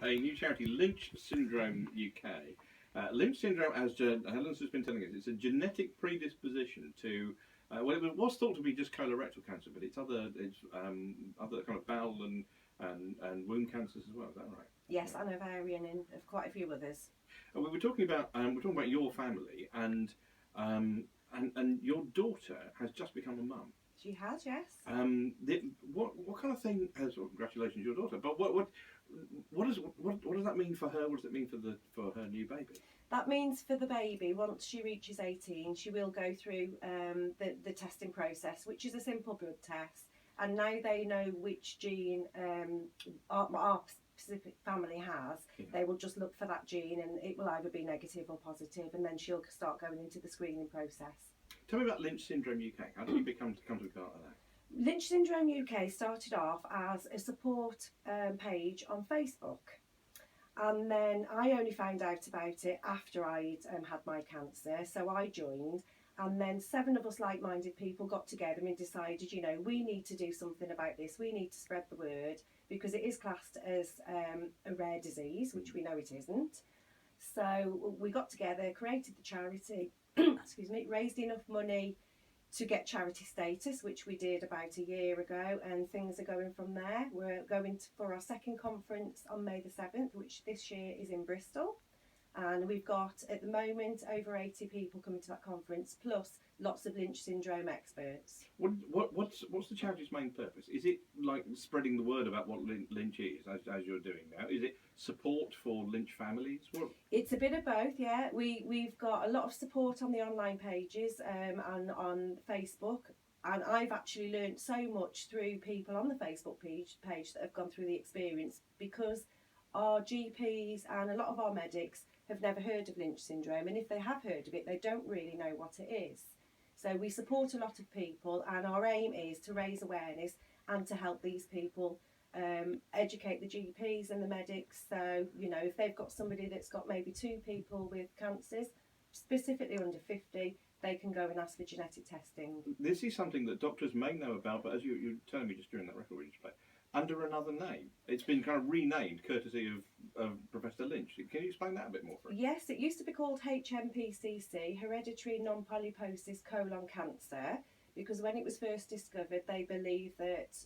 a new charity, Lynch Syndrome UK. Lynch syndrome, as Helen's just been telling us, it's a genetic predisposition to. Well, it was thought to be just colorectal cancer, but it's other kind of bowel and womb cancers as well. Is that right? Yes, and ovarian and quite a few others. We were talking about your family, and your daughter has just become a mum. She has, yes. What kind of thing has? Well, congratulations, your daughter. But what does that mean for her? What does it mean for her new baby? That means for the baby, once she reaches 18, she will go through the testing process, which is a simple blood test. And now they know which gene our specific family has. Yeah. They will just look for that gene, and it will either be negative or positive, and then she'll start going into the screening process. Tell me about Lynch Syndrome UK. How did you come to be part of that? Lynch Syndrome UK started off as a support page on Facebook. And then I only found out about it after I'd had my cancer, so I joined. And then 7 of us like-minded people got together and decided, we need to do something about this. We need to spread the word, because it is classed as a rare disease, which we know it isn't. So we got together, created the charity, raised enough money to get charity status, which we did about a year ago, and things are going from there. We're going for our second conference on May the 7th, which this year is in Bristol. And we've got, at the moment, over 80 people coming to that conference, plus lots of Lynch syndrome experts. What's the charity's main purpose? Is it like spreading the word about what Lynch is, as you're doing now? Is it support for Lynch families? It's a bit of both, yeah. We've got a lot of support on the online pages and on Facebook. And I've actually learnt so much through people on the Facebook page that have gone through the experience, because our GPs and a lot of our medics have never heard of Lynch syndrome, and if they have heard of it, they don't really know what it is. So we support a lot of people, and our aim is to raise awareness and to help these people educate the GPs and the medics. So, if they've got somebody that's got maybe 2 people with cancers, specifically under 50, they can go and ask for genetic testing. This is something that doctors may know about, but as you were telling me just during that record we just played, under another name. It's been kind of renamed courtesy of Professor Lynch. Can you explain that a bit more for us? Yes, it used to be called HNPCC, Hereditary Non-Polyposis Colon Cancer, because when it was first discovered, they believed that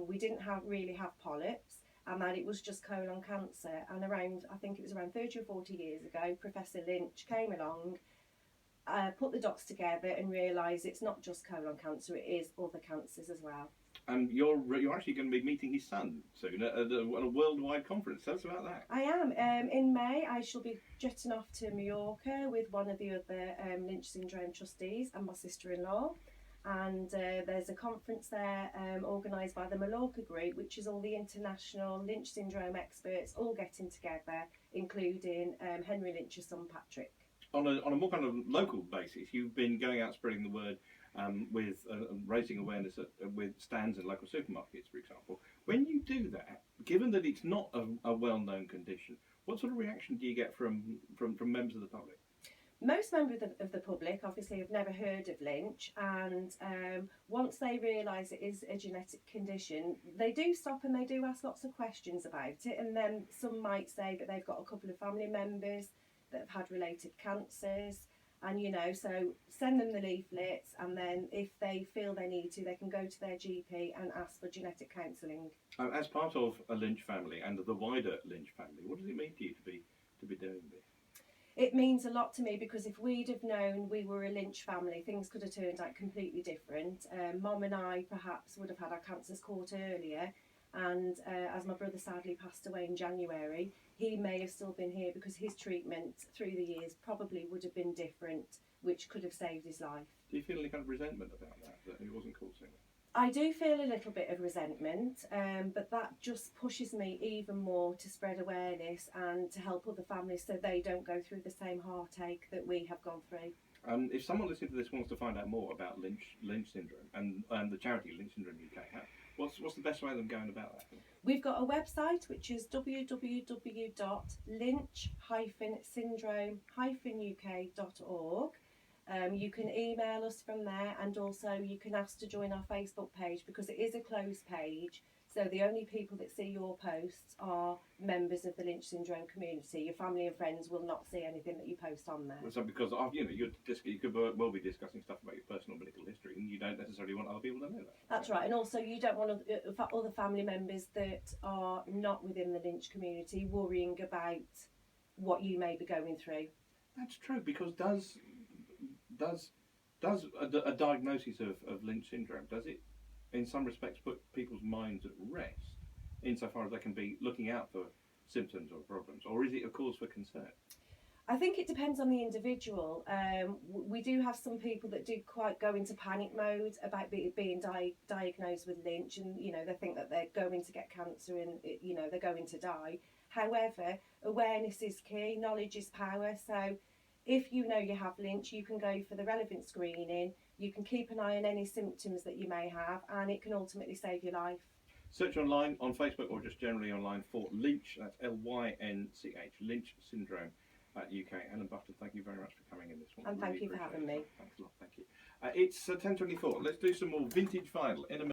we didn't really have polyps, and that it was just colon cancer. And I think it was around 30 or 40 years ago, Professor Lynch came along, put the dots together and realised it's not just colon cancer, it is other cancers as well. And you're actually going to be meeting his son soon at a worldwide conference. Tell us about that. I am. In May, I shall be jetting off to Mallorca with one of the other Lynch syndrome trustees and my sister-in-law. And there's a conference there organised by the Mallorca group, which is all the international Lynch syndrome experts all getting together, including Henry Lynch's son Patrick. On a more kind of local basis, you've been going out spreading the word with raising awareness with stands in local supermarkets, for example. When you do that, given that it's not a well-known condition, what sort of reaction do you get from members of the public? Most members of the public obviously have never heard of Lynch, and once they realise it is a genetic condition, they do stop and they do ask lots of questions about it, and then some might say that they've got a couple of family members that have had related cancers, and so send them the leaflets, and then if they feel they need to, they can go to their GP and ask for genetic counselling. As part of a Lynch family and the wider Lynch family, what does it mean to you to be doing this? It means a lot to me, because if we'd have known we were a Lynch family, things could have turned out completely different. Mum and I perhaps would have had our cancers caught earlier, and as my brother sadly passed away in January, he may have still been here because his treatment through the years probably would have been different, which could have saved his life. Do you feel any kind of resentment about that he wasn't caught sooner? I do feel a little bit of resentment, but that just pushes me even more to spread awareness and to help other families so they don't go through the same heartache that we have gone through. If someone listening to this wants to find out more about Lynch syndrome and the charity Lynch Syndrome UK, what's the best way of them going about that? We've got a website which is www.lynch-syndrome-uk.org. You can email us from there, and also you can ask to join our Facebook page, because it is a closed page, So the only people that see your posts are members of the Lynch syndrome community. Your family and friends will not see anything that you post on there. So because you could well be discussing stuff about your personal medical history, and you don't necessarily want other people to know that. That's right, and also you don't want other family members that are not within the Lynch community worrying about what you may be going through. That's true, because does a diagnosis of Lynch syndrome, does it in some respects put people's minds at rest insofar as they can be looking out for symptoms or problems, or is it a cause for concern? I think it depends on the individual. We do have some people that do quite go into panic mode about being diagnosed with Lynch, and they think that they're going to get cancer and they're going to die. However, awareness is key, knowledge is power. So if you know you have Lynch, you can go for the relevant screening, you can keep an eye on any symptoms that you may have, and it can ultimately save your life. Search online on Facebook or just generally online for Lynch, that's Lynch, Lynch syndrome. UK. Helen Bufton, thank you very much for coming in this one. And thank you for having me. Thanks a lot, thank you. It's 10:24. Let's do some more vintage vinyl in a minute.